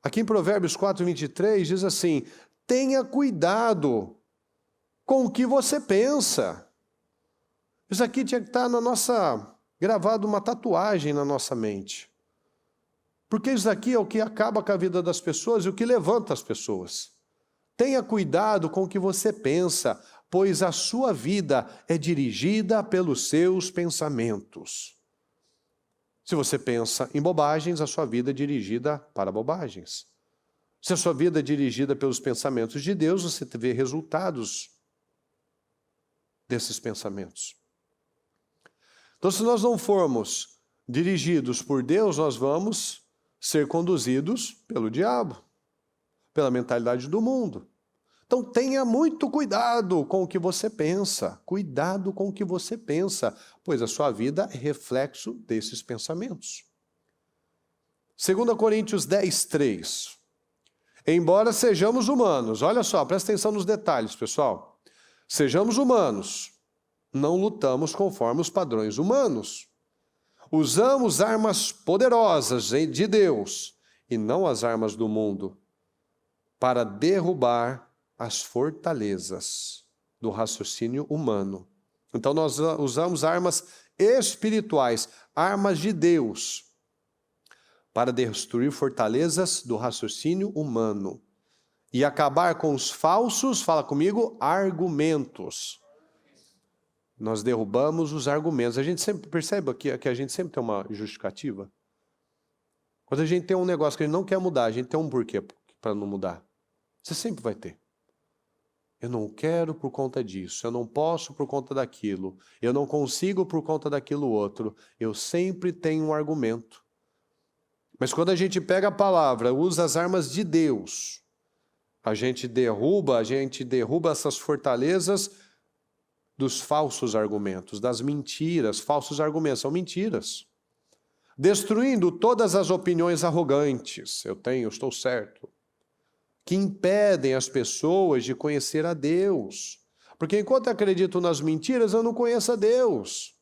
Aqui em Provérbios 4:23 diz assim: tenha cuidado com o que você pensa. Isso aqui tinha que estar gravado uma tatuagem na nossa mente. Porque isso aqui é o que acaba com a vida das pessoas e o que levanta as pessoas. Tenha cuidado com o que você pensa, pois a sua vida é dirigida pelos seus pensamentos. Se você pensa em bobagens, a sua vida é dirigida para bobagens. Se a sua vida é dirigida pelos pensamentos de Deus, você vê resultados desses pensamentos. Então, se nós não formos dirigidos por Deus, nós vamos ser conduzidos pelo diabo, pela mentalidade do mundo. Então, tenha muito cuidado com o que você pensa. Cuidado com o que você pensa, pois a sua vida é reflexo desses pensamentos. 2 Coríntios 10:3. Embora sejamos humanos, olha só, presta atenção nos detalhes, pessoal. Sejamos humanos, não lutamos conforme os padrões humanos. Usamos armas poderosas de Deus e não as armas do mundo para derrubar as fortalezas do raciocínio humano. Então nós usamos armas espirituais, armas de Deus, para destruir fortalezas do raciocínio humano e acabar com os falsos, fala comigo, argumentos. Nós derrubamos os argumentos. A gente sempre percebe que a gente sempre tem uma justificativa. Quando a gente tem um negócio que a gente não quer mudar, a gente tem um porquê para não mudar. Você sempre vai ter. Eu não quero por conta disso, eu não posso por conta daquilo, eu não consigo por conta daquilo outro. Eu sempre tenho um argumento. Mas quando a gente pega a palavra, usa as armas de Deus, a gente derruba essas fortalezas dos falsos argumentos, das mentiras. Falsos argumentos são mentiras. Destruindo todas as opiniões arrogantes, eu estou certo, que impedem as pessoas de conhecer a Deus. Porque enquanto eu acredito nas mentiras, eu não conheço a Deus.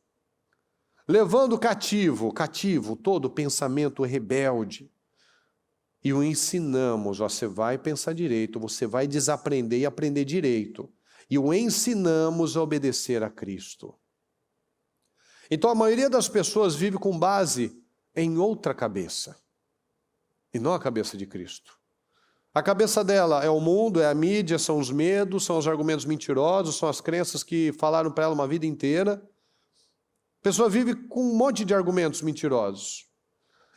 Levando cativo todo pensamento rebelde. E o ensinamos, você vai pensar direito, você vai desaprender e aprender direito. E o ensinamos a obedecer a Cristo. Então a maioria das pessoas vive com base em outra cabeça. E não a cabeça de Cristo. A cabeça dela é o mundo, é a mídia, são os medos, são os argumentos mentirosos, são as crenças que falaram para ela uma vida inteira. A pessoa vive com um monte de argumentos mentirosos.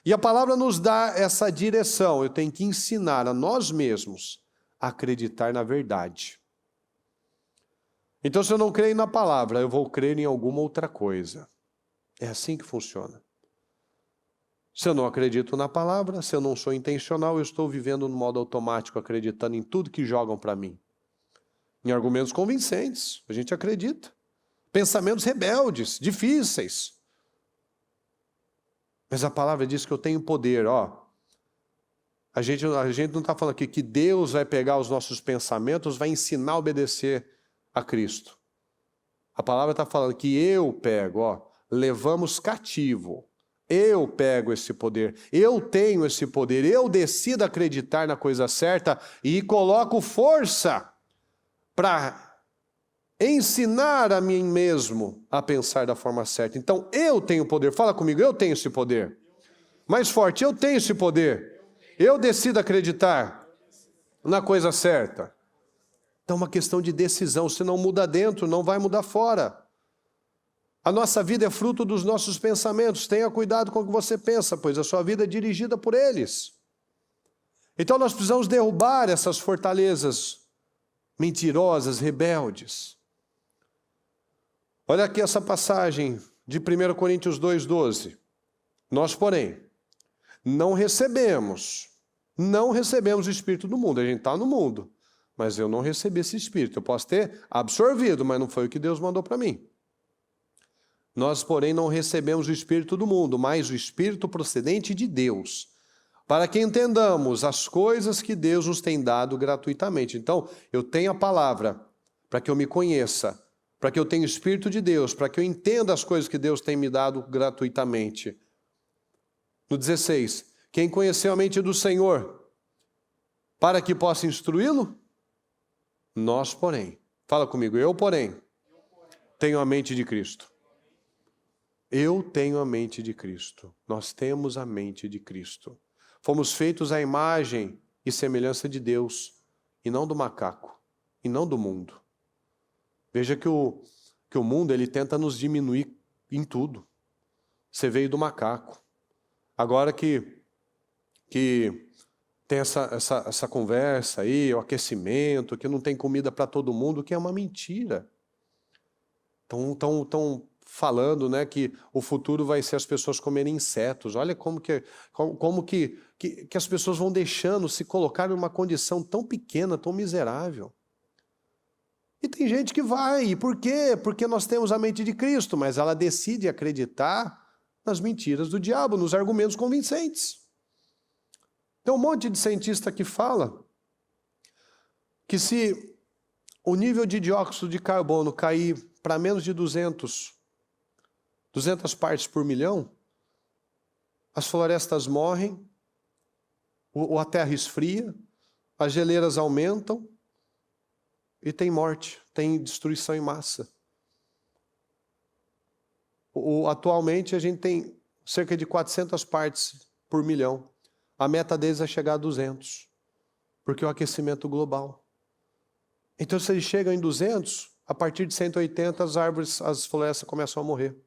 E a palavra nos dá essa direção. Eu tenho que ensinar a nós mesmos a acreditar na verdade. Então, se eu não creio na palavra, eu vou crer em alguma outra coisa. É assim que funciona. Se eu não acredito na palavra, se eu não sou intencional, eu estou vivendo no modo automático, acreditando em tudo que jogam para mim. Em argumentos convincentes, a gente acredita. Pensamentos rebeldes, difíceis. Mas a palavra diz que eu tenho poder, ó. A gente não está falando aqui que Deus vai pegar os nossos pensamentos, vai ensinar a obedecer a Cristo. A palavra está falando que eu pego, ó, levamos cativo. Eu pego esse poder, eu tenho esse poder, eu decido acreditar na coisa certa e coloco força para ensinar a mim mesmo a pensar da forma certa. Então eu tenho poder, fala comigo, eu tenho esse poder. Mais forte, eu tenho esse poder. Eu decido acreditar na coisa certa. Então é uma questão de decisão, se não muda dentro, não vai mudar fora. A nossa vida é fruto dos nossos pensamentos. Tenha cuidado com o que você pensa, pois a sua vida é dirigida por eles. Então nós precisamos derrubar essas fortalezas mentirosas, rebeldes. Olha aqui essa passagem de 1 Coríntios 2:12. Nós, porém, não recebemos o Espírito do mundo. A gente está no mundo, mas eu não recebi esse Espírito. Eu posso ter absorvido, mas não foi o que Deus mandou para mim. Nós, porém, não recebemos o Espírito do mundo, mas o Espírito procedente de Deus, para que entendamos as coisas que Deus nos tem dado gratuitamente. Então, eu tenho a palavra para que eu me conheça, para que eu tenha o Espírito de Deus, para que eu entenda as coisas que Deus tem me dado gratuitamente. No 16, quem conheceu a mente do Senhor? Para que possa instruí-lo? Nós, porém. Fala comigo, eu, porém, tenho a mente de Cristo. Eu tenho a mente de Cristo. Nós temos a mente de Cristo. Fomos feitos à imagem e semelhança de Deus, e não do macaco, e não do mundo. Veja que o mundo ele tenta nos diminuir em tudo. Você veio do macaco. Agora que tem essa conversa aí, o aquecimento, que não tem comida para todo mundo, que é uma mentira. Estão falando, né, que o futuro vai ser as pessoas comerem insetos. Olha como que as pessoas vão deixando se colocar em uma condição tão pequena, tão miserável. E tem gente que vai. E por quê? Porque nós temos a mente de Cristo, mas ela decide acreditar nas mentiras do diabo, nos argumentos convincentes. Tem um monte de cientista que fala que se o nível de dióxido de carbono cair para menos de 200 partes por milhão, as florestas morrem, a terra esfria, as geleiras aumentam e tem morte, tem destruição em massa. Atualmente a gente tem cerca de 400 partes por milhão. A meta deles é chegar a 200, porque é o aquecimento global. Então se eles chegam em 200, a partir de 180 as árvores, as florestas começam a morrer.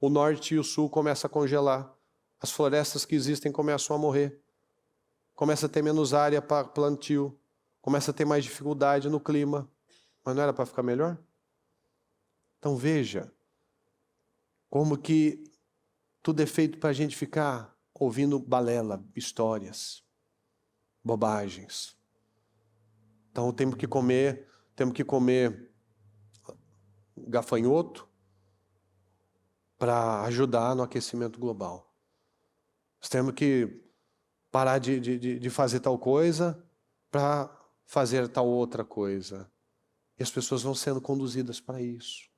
O norte e o sul começam a congelar. As florestas que existem começam a morrer. Começa a ter menos área para plantio. Começa a ter mais dificuldade no clima. Mas não era para ficar melhor? Então veja como que tudo é feito para a gente ficar ouvindo balela, histórias, bobagens. Então temos que comer gafanhoto para ajudar no aquecimento global. Nós temos que parar de fazer tal coisa para fazer tal outra coisa. E as pessoas vão sendo conduzidas para isso.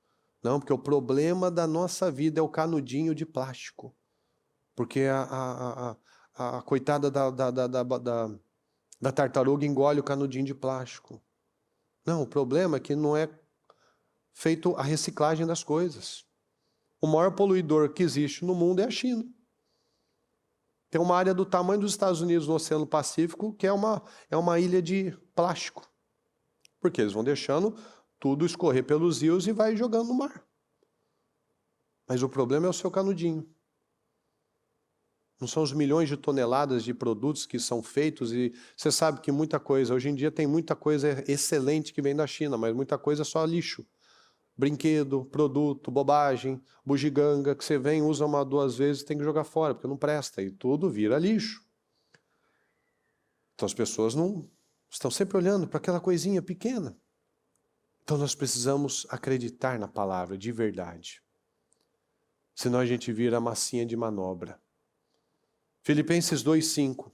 Não, porque o problema da nossa vida é o canudinho de plástico. Porque a coitada da tartaruga engole o canudinho de plástico. Não, o problema é que não é feito a reciclagem das coisas. O maior poluidor que existe no mundo é a China. Tem uma área do tamanho dos Estados Unidos no Oceano Pacífico que é uma ilha de plástico. Porque eles vão deixando tudo escorrer pelos rios e vai jogando no mar. Mas o problema é o seu canudinho. Não são os milhões de toneladas de produtos que são feitos e você sabe que muita coisa, hoje em dia tem muita coisa excelente que vem da China, mas muita coisa é só lixo. Brinquedo, produto, bobagem, bugiganga, que você vem, usa uma, duas vezes e tem que jogar fora, porque não presta, e tudo vira lixo. Então as pessoas não estão sempre olhando para aquela coisinha pequena. Então nós precisamos acreditar na palavra de verdade. Senão a gente vira massinha de manobra. Filipenses 2:5.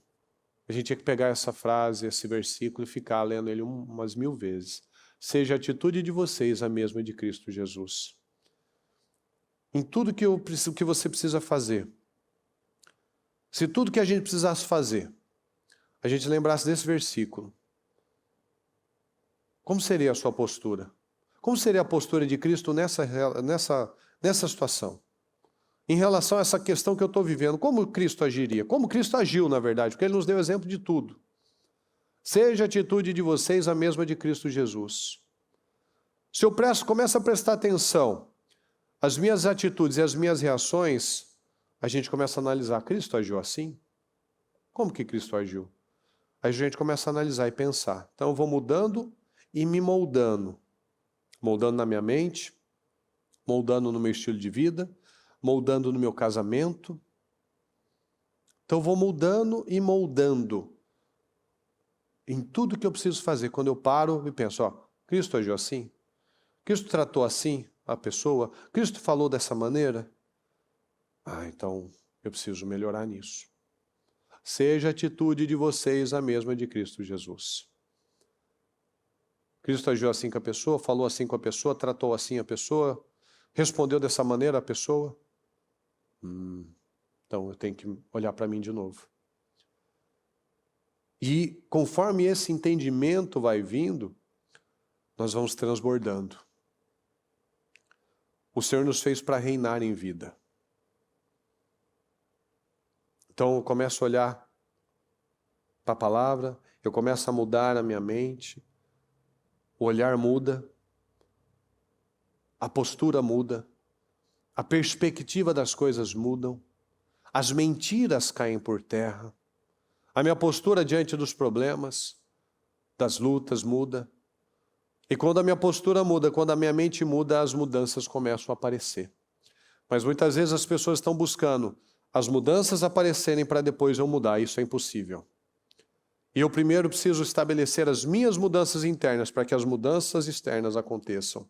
A gente tinha que pegar essa frase, esse versículo e ficar lendo ele umas 1000 vezes. Seja a atitude de vocês a mesma de Cristo Jesus. Em tudo que você precisa fazer, se tudo que a gente precisasse fazer, a gente lembrasse desse versículo, como seria a sua postura? Como seria a postura de Cristo nessa situação? Em relação a essa questão que eu estou vivendo, como Cristo agiria? Como Cristo agiu, na verdade, porque Ele nos deu exemplo de tudo. Seja a atitude de vocês a mesma de Cristo Jesus. Se eu começo a prestar atenção às minhas atitudes e às minhas reações, a gente começa a analisar, Cristo agiu assim? Como que Cristo agiu? Aí a gente começa a analisar e pensar. Então eu vou mudando e me moldando. Moldando na minha mente, moldando no meu estilo de vida, moldando no meu casamento. Então eu vou mudando e moldando em tudo que eu preciso fazer. Quando eu paro e penso, Cristo agiu assim? Cristo tratou assim a pessoa? Cristo falou dessa maneira? Então eu preciso melhorar nisso. Seja a atitude de vocês a mesma de Cristo Jesus. Cristo agiu assim com a pessoa, falou assim com a pessoa, tratou assim a pessoa, respondeu dessa maneira a pessoa? Então eu tenho que olhar para mim de novo. E conforme esse entendimento vai vindo, nós vamos transbordando. O Senhor nos fez para reinar em vida. Então eu começo a olhar para a palavra, eu começo a mudar a minha mente, o olhar muda, a postura muda, a perspectiva das coisas mudam, as mentiras caem por terra, a minha postura diante dos problemas, das lutas muda. E quando a minha postura muda, quando a minha mente muda, as mudanças começam a aparecer. Mas muitas vezes as pessoas estão buscando as mudanças aparecerem para depois eu mudar. Isso é impossível. E eu primeiro preciso estabelecer as minhas mudanças internas para que as mudanças externas aconteçam.